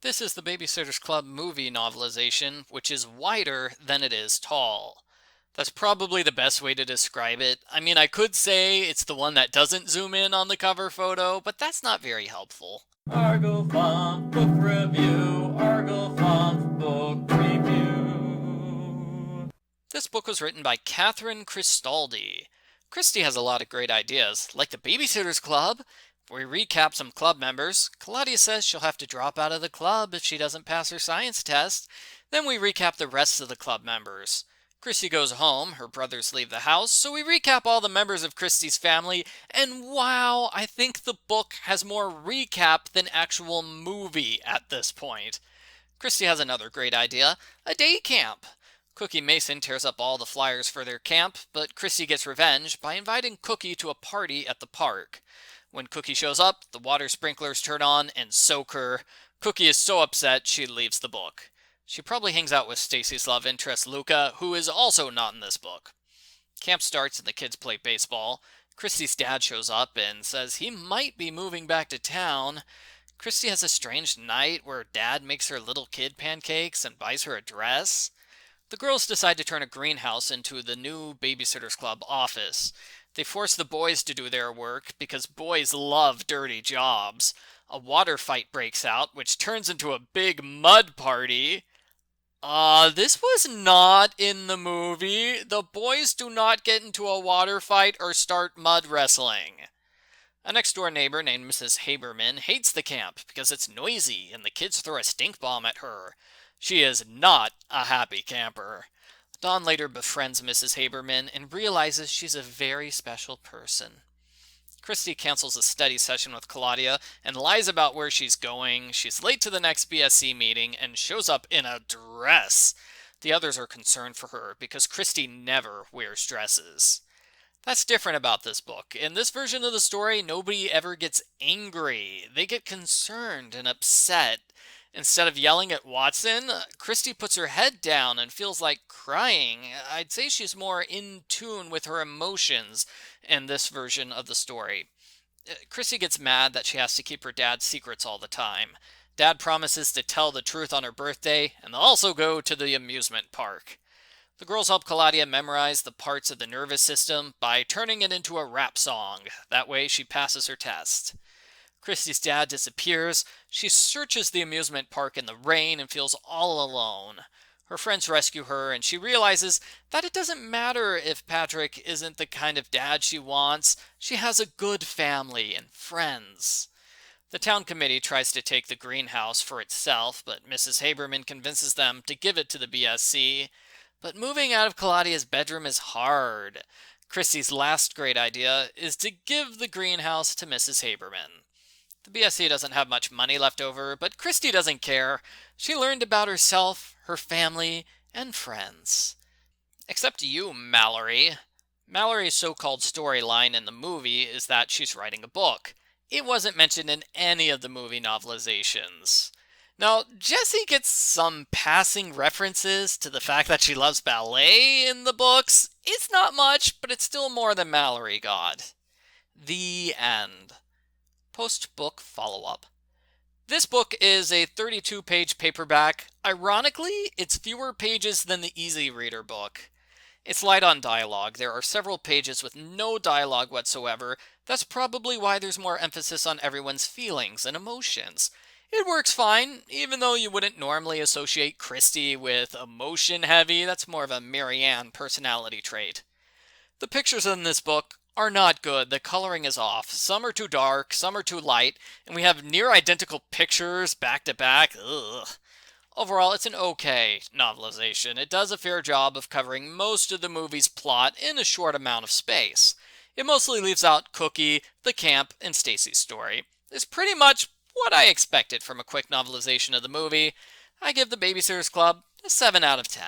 This is the Babysitter's Club movie novelization, which is wider than it is tall. That's probably the best way to describe it. I mean, I could say it's the one that doesn't zoom in on the cover photo, but that's not very helpful. Argofont Book Review, Argofont Book Review. This book was written by Kathryn Cristaldi. Christy has a lot of great ideas, like the Babysitter's Club. We recap some club members. Claudia says she'll have to drop out of the club if she doesn't pass her science test. Then we recap the rest of the club members. Christy goes home, her brothers leave the house, so we recap all the members of Christy's family, and wow, I think the book has more recap than actual movie at this point. Christy has another great idea, a day camp. Cookie Mason tears up all the flyers for their camp, but Christy gets revenge by inviting Cookie to a party at the park. When Cookie shows up, the water sprinklers turn on and soak her. Cookie is so upset she leaves the book. She probably hangs out with Stacy's love interest Luca, who is also not in this book. Camp starts and the kids play baseball. Christy's dad shows up and says he might be moving back to town. Christy has a strange night where Dad makes her little kid pancakes and buys her a dress. The girls decide to turn a greenhouse into the new Babysitter's Club office. They force the boys to do their work because boys love dirty jobs. A water fight breaks out, which turns into a big mud party. This was not in the movie. The boys do not get into a water fight or start mud wrestling. A next-door neighbor named Mrs. Haberman hates the camp because it's noisy and the kids throw a stink bomb at her. She is not a happy camper. Dawn later befriends Mrs. Haberman and realizes she's a very special person. Christy cancels a study session with Claudia and lies about where she's going. She's late to the next BSC meeting and shows up in a dress. The others are concerned for her because Christy never wears dresses. That's different about this book. In this version of the story, nobody ever gets angry. They get concerned and upset. Instead of yelling at Watson, Christy puts her head down and feels like crying. I'd say she's more in tune with her emotions in this version of the story. Christy gets mad that she has to keep her dad's secrets all the time. Dad promises to tell the truth on her birthday, and they'll also go to the amusement park. The girls help Claudia memorize the parts of the nervous system by turning it into a rap song. That way she passes her test. Christy's dad disappears. She searches the amusement park in the rain and feels all alone. Her friends rescue her, and she realizes that it doesn't matter if Patrick isn't the kind of dad she wants. She has a good family and friends. The town committee tries to take the greenhouse for itself, but Mrs. Haberman convinces them to give it to the BSC. But moving out of Claudia's bedroom is hard. Christy's last great idea is to give the greenhouse to Mrs. Haberman. The BSC doesn't have much money left over, but Christy doesn't care. She learned about herself, her family, and friends. Except you, Mallory. Mallory's so-called storyline in the movie is that she's writing a book. It wasn't mentioned in any of the movie novelizations. Now, Jessie gets some passing references to the fact that she loves ballet in the books. It's not much, but it's still more than Mallory got. The end. Post-book follow-up. This book is a 32-page paperback. Ironically, it's fewer pages than the Easy Reader book. It's light on dialogue. There are several pages with no dialogue whatsoever. That's probably why there's more emphasis on everyone's feelings and emotions. It works fine, even though you wouldn't normally associate Christy with emotion-heavy. That's more of a Marianne personality trait. The pictures in this book are not good. The coloring is off. Some are too dark, some are too light, and we have near identical pictures back to back. Ugh. Overall, it's an okay novelization. It does a fair job of covering most of the movie's plot in a short amount of space. It mostly leaves out Cookie, the camp, and Stacy's story. It's pretty much what I expected from a quick novelization of the movie. I give the Babysitter's Club a 7 out of 10.